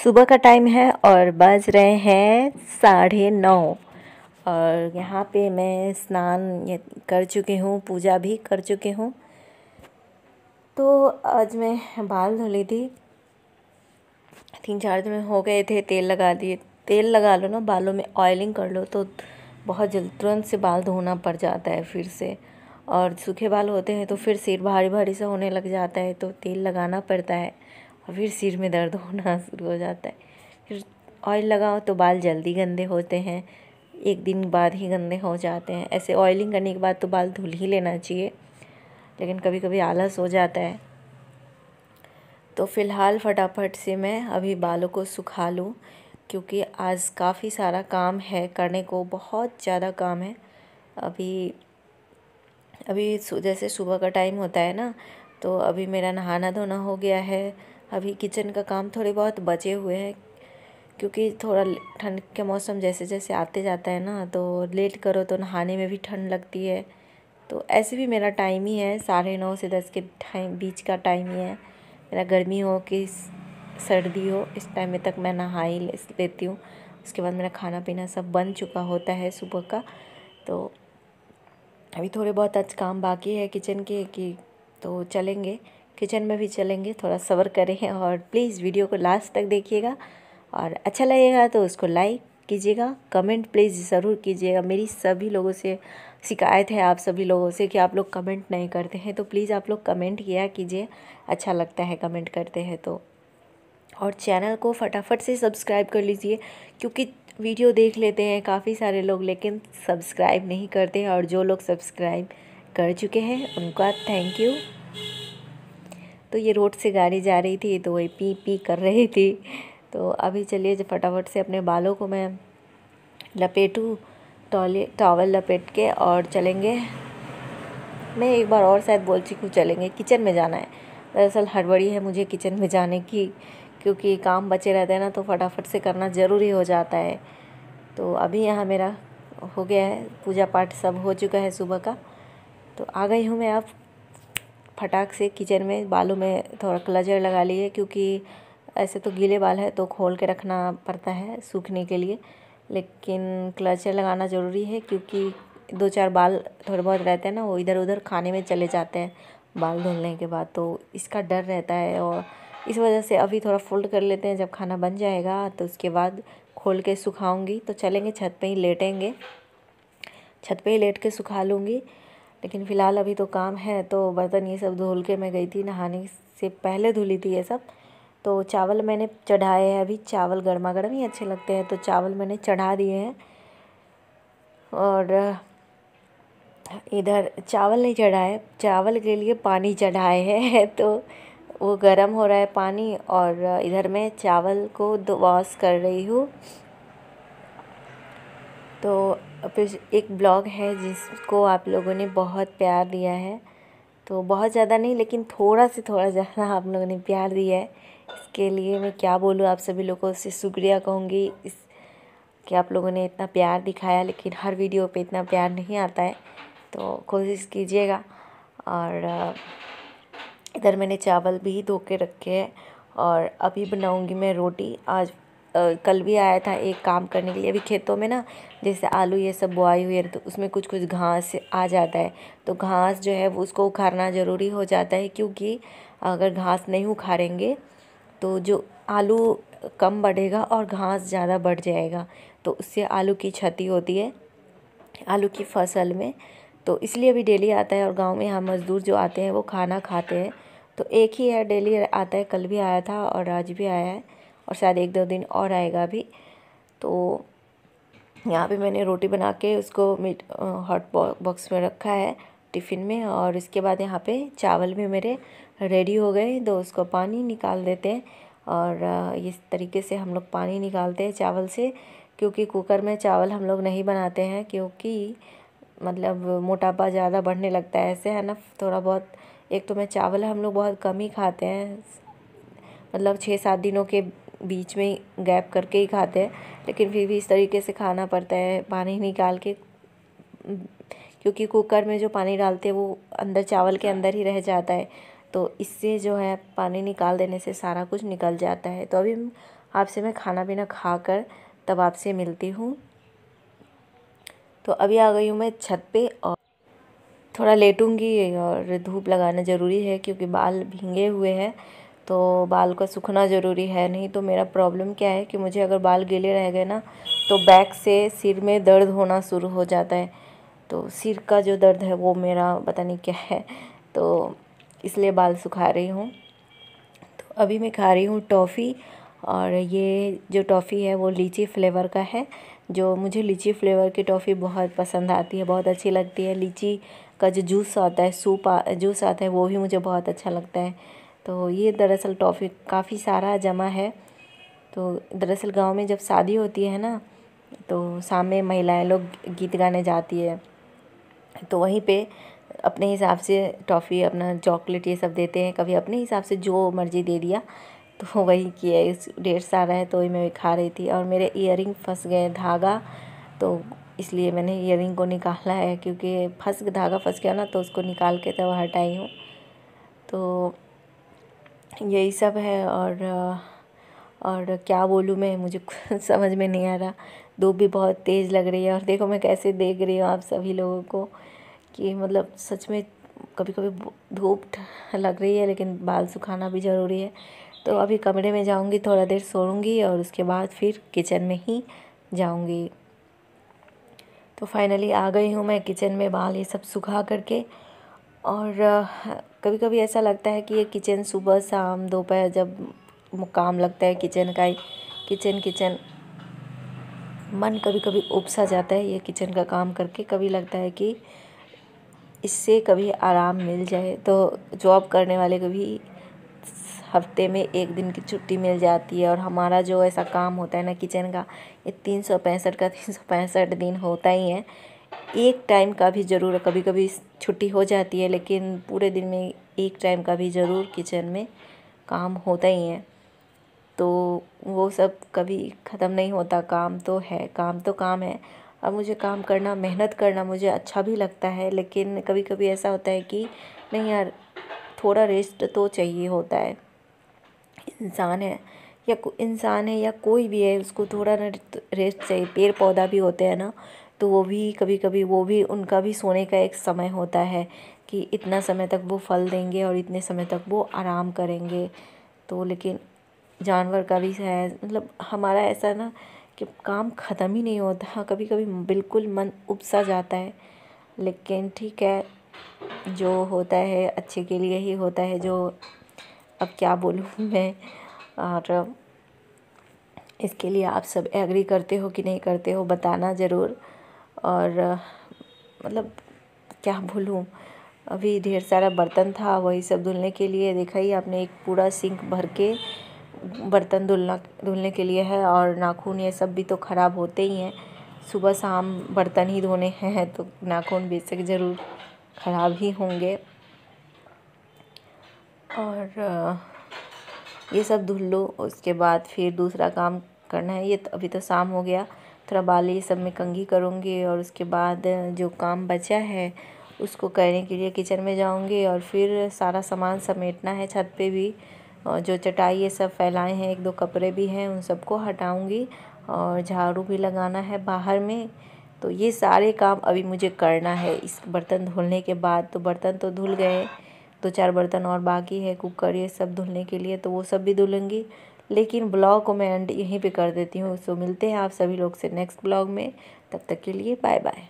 सुबह का टाइम है और बज रहे हैं 9:30 और यहाँ पे मैं स्नान कर चुकी हूँ, पूजा भी कर चुकी हूँ। तो आज मैं बाल धो ली थी, 3-4 दिन हो गए थे। तेल लगा दिए। तेल लगा लो ना, बालों में ऑयलिंग कर लो तो बहुत जल्द तुरंत से बाल धोना पड़ जाता है फिर से। और सूखे बाल होते हैं तो फिर सिर भारी भारी सा होने लग जाता है, तो तेल लगाना पड़ता है और फिर सिर में दर्द होना शुरू हो जाता है। फिर ऑयल लगाओ तो बाल जल्दी गंदे होते हैं, 1 दिन बाद ही गंदे हो जाते हैं। ऐसे ऑयलिंग करने के बाद तो बाल धुल ही लेना चाहिए, लेकिन कभी कभी आलस हो जाता है। तो फ़िलहाल फटाफट से मैं अभी बालों को सुखा लूँ, क्योंकि आज काफ़ी सारा काम है करने को, बहुत ज़्यादा काम है। अभी जैसे सुबह का टाइम होता है ना, तो अभी मेरा नहाना धोना हो गया है। अभी किचन का काम थोड़े बहुत बचे हुए हैं, क्योंकि थोड़ा ठंड के मौसम जैसे जैसे आते जाता है ना, तो लेट करो तो नहाने में भी ठंड लगती है। तो ऐसे भी मेरा टाइम ही है, 9:30 से 10 के बीच का टाइम ही है मेरा। गर्मी हो कि सर्दी हो, इस टाइम में तक मैं नहा ही लेती हूँ। उसके बाद मेरा खाना पीना सब बन चुका होता है सुबह का। तो अभी थोड़े बहुत आज काम बाकी है किचन के, कि तो चलेंगे किचन में भी चलेंगे। थोड़ा सब्र करें और प्लीज़ वीडियो को लास्ट तक देखिएगा, और अच्छा लगेगा तो उसको लाइक कीजिएगा, कमेंट प्लीज़ ज़रूर कीजिएगा। मेरी सभी लोगों से शिकायत है, आप सभी लोगों से, कि आप लोग कमेंट नहीं करते हैं, तो प्लीज़ आप लोग कमेंट किया कीजिए, अच्छा लगता है कमेंट करते हैं तो। और चैनल को फटाफट से सब्सक्राइब कर लीजिए, क्योंकि वीडियो देख लेते हैं काफ़ी सारे लोग लेकिन सब्सक्राइब नहीं करते हैं। और जो लोग सब्सक्राइब कर चुके हैं उनका थैंक यू। तो ये रोड से गाड़ी जा रही थी तो वही पी पी कर रही थी। तो अभी चलिए फटाफट से अपने बालों को मैं लपेटूँ, टॉवल लपेट के, और चलेंगे। मैं एक बार और शायद बोल चुकी हूँ, चलेंगे किचन में जाना है। दरअसल हड़बड़ी है मुझे किचन में जाने की, क्योंकि काम बचे रहते हैं ना, तो फटाफट से करना ज़रूरी हो जाता है। तो अभी यहाँ मेरा हो गया है, पूजा पाठ सब हो चुका है सुबह का। तो आ गई हूँ मैं अब फटाक से किचन में। बालों में थोड़ा क्लेंजर लगा लिए, क्योंकि ऐसे तो गीले बाल है तो खोल के रखना पड़ता है सूखने के लिए, लेकिन क्लेंजर लगाना ज़रूरी है, क्योंकि 2-4 बाल थोड़े बहुत रहते हैं ना, वो इधर उधर खाने में चले जाते हैं बाल धुलने के बाद, तो इसका डर रहता है। और इस वजह से अभी थोड़ा फोल्ड कर लेते हैं, जब खाना बन जाएगा तो उसके बाद खोल के सुखाऊंगी। तो चलेंगे छत पे ही लेटेंगे, छत पे ही लेट के सुखा लूँगी। लेकिन फ़िलहाल अभी तो काम है। तो बर्तन ये सब धुल के मैं गई थी, नहाने से पहले धुली थी ये सब। तो चावल मैंने चढ़ाए हैं, अभी चावल गर्मा गर्म ही अच्छे लगते हैं, तो चावल मैंने चढ़ा दिए हैं। और इधर चावल नहीं चढ़ाए, चावल के लिए पानी चढ़ाए हैं तो वो गर्म हो रहा है पानी, और इधर मैं चावल को वॉश कर रही हूँ। तो फिर एक ब्लॉग है जिसको आप लोगों ने बहुत प्यार दिया है, तो बहुत ज़्यादा नहीं लेकिन थोड़ा से थोड़ा ज़्यादा आप लोगों ने प्यार दिया है। इसके लिए मैं क्या बोलूँ, आप सभी लोगों से शुक्रिया कहूँगी कि आप लोगों ने इतना प्यार दिखाया। लेकिन हर वीडियो पे इतना प्यार नहीं आता है, तो कोशिश कीजिएगा। और इधर मैंने चावल भी धो के रखे हैं, और अभी बनाऊंगी मैं रोटी। आज कल भी आया था एक काम करने के लिए। अभी खेतों में ना, जैसे आलू ये सब बोआई हुई है, तो उसमें कुछ कुछ घास आ जाता है, तो घास जो है वो उसको उखाड़ना ज़रूरी हो जाता है, क्योंकि अगर घास नहीं उखाड़ेंगे तो जो आलू कम बढ़ेगा और घास ज़्यादा बढ़ जाएगा, तो उससे आलू की क्षति होती है आलू की फसल में। तो इसलिए अभी डेली आता है, और गांव में यहाँ मज़दूर जो आते हैं वो खाना खाते हैं, तो एक ही है, डेली आता है। कल भी आया था और आज भी आया है, और शायद 1-2 दिन और आएगा अभी। तो यहाँ पे मैंने रोटी बना के उसको हॉट बॉक्स में रखा है, टिफ़िन में। और इसके बाद यहाँ पे चावल भी मेरे रेडी हो गए, तो उसको पानी निकाल देते हैं। और इस तरीके से हम लोग पानी निकालते हैं चावल से, क्योंकि कुकर में चावल हम लोग नहीं बनाते हैं, क्योंकि मतलब मोटापा ज़्यादा बढ़ने लगता है ऐसे, है ना, थोड़ा बहुत। एक तो मैं चावल हम लोग बहुत कम ही खाते हैं, मतलब 6-7 दिनों के बीच में गैप करके ही खाते हैं, लेकिन फिर भी इस तरीके से खाना पड़ता है पानी निकाल के, क्योंकि कुकर में जो पानी डालते हैं वो अंदर चावल के अंदर ही रह जाता है, तो इससे जो है पानी निकाल देने से सारा कुछ निकल जाता है। तो अभी आपसे मैं खाना पीना खाकर तब आपसे मिलती हूँ। तो अभी आ गई हूँ मैं छत पे और थोड़ा लेटूंगी, और धूप लगाना ज़रूरी है क्योंकि बाल भींगे हुए हैं, तो बाल का सूखना ज़रूरी है। नहीं तो मेरा प्रॉब्लम क्या है कि मुझे अगर बाल गीले रह गए ना तो बैक से सिर में दर्द होना शुरू हो जाता है। तो सिर का जो दर्द है वो मेरा पता नहीं क्या है, तो इसलिए बाल सुखा रही हूँ। तो अभी मैं खा रही हूँ टॉफ़ी, और ये जो टॉफ़ी है वो लीची फ्लेवर का है। जो मुझे लीची फ्लेवर की टॉफ़ी बहुत पसंद आती है, बहुत अच्छी लगती है। लीची का जो जूस आता है, जूस आता है, वो भी मुझे बहुत अच्छा लगता है। तो ये दरअसल टॉफ़ी काफ़ी सारा जमा है। तो दरअसल गांव में जब शादी होती है ना, तो शाम में महिलाएं लोग गीत गाने जाती है, तो वहीं पे अपने हिसाब से टॉफ़ी, अपना चॉकलेट ये सब देते हैं। कभी अपने हिसाब से जो मर्ज़ी दे दिया, तो वही किया। इस ढेर सारा है तो वही मैं खा रही थी। और मेरे ईयरिंग फंस गए, धागा, तो इसलिए मैंने ईयरिंग को निकाला है, क्योंकि धागा फंस गया ना, तो उसको निकाल के तब हटाई हूँ। तो यही सब है। और क्या बोलूँ मैं, मुझे कुछ समझ में नहीं आ रहा। धूप भी बहुत तेज़ लग रही है, और देखो मैं कैसे देख रही हूँ आप सभी लोगों को, कि मतलब सच में कभी कभी धूप लग रही है, लेकिन बाल सुखाना भी ज़रूरी है। तो अभी कमरे में जाऊंगी, थोड़ा देर सोऊंगी, और उसके बाद फिर किचन में ही जाऊंगी। तो फाइनली आ गई हूँ मैं किचन में, बाल ये सब सुखा करके। और कभी कभी ऐसा लगता है कि ये किचन सुबह शाम दोपहर जब काम लगता है किचन का ही, किचन मन कभी कभी उब सा जाता है ये किचन का काम करके। कभी लगता है कि इससे कभी आराम मिल जाए। तो जॉब करने वाले को भी हफ्ते में 1 दिन की छुट्टी मिल जाती है, और हमारा जो ऐसा काम होता है ना किचन का, ये 365 का 365 दिन होता ही है। एक टाइम का भी ज़रूर कभी कभी छुट्टी हो जाती है, लेकिन पूरे दिन में एक टाइम का भी ज़रूर किचन में काम होता ही है। तो वो सब कभी ख़त्म नहीं होता। काम तो है, काम तो काम है। और मुझे काम करना, मेहनत करना मुझे अच्छा भी लगता है, लेकिन कभी कभी ऐसा होता है कि नहीं यार, थोड़ा रेस्ट तो चाहिए होता है। इंसान है या कोई भी है, उसको थोड़ा ना रेस्ट चाहिए। पेड़ पौधा भी होते हैं ना, तो वो भी कभी कभी, वो भी, उनका भी सोने का एक समय होता है कि इतना समय तक वो फल देंगे और इतने समय तक वो आराम करेंगे। तो लेकिन जानवर का भी है, मतलब हमारा ऐसा ना कि काम ख़त्म ही नहीं होता। कभी कभी बिल्कुल मन उब सा जाता है, लेकिन ठीक है, जो होता है अच्छे के लिए ही होता है। जो अब क्या बोलूँ मैं, और इसके लिए आप सब एग्री करते हो कि नहीं करते हो, बताना ज़रूर। और मतलब क्या बोलूँ, अभी ढेर सारा बर्तन था, वही सब धुलने के लिए। देखा ही आपने, एक पूरा सिंक भर के बर्तन धुलने के लिए है। और नाखून ये सब भी तो ख़राब होते ही हैं, सुबह शाम बर्तन ही धोने हैं, तो नाखून बेशक ज़रूर ख़राब ही होंगे। और ये सब धुल लो, उसके बाद फिर दूसरा काम करना है। अभी तो शाम हो गया, थोड़ा बाल ये सब में कंघी करूँगी, और उसके बाद जो काम बचा है उसको करने के लिए किचन में जाऊँगी। और फिर सारा सामान समेटना है छत पे भी, और जो चटाई ये सब फैलाए हैं, 1-2 कपड़े भी हैं, उन सबको हटाऊँगी। और झाड़ू भी लगाना है बाहर में। तो ये सारे काम अभी मुझे करना है इस बर्तन धुलने के बाद। तो बर्तन तो धुल गए, 2-4 बर्तन और बाकी है, कुकर ये सब धुलने के लिए, तो वो सब भी धुलूँगी। लेकिन ब्लॉग को मैं एंड यहीं पे कर देती हूँ। सो मिलते हैं आप सभी लोग से नेक्स्ट ब्लॉग में, तब तक के लिए बाय बाय।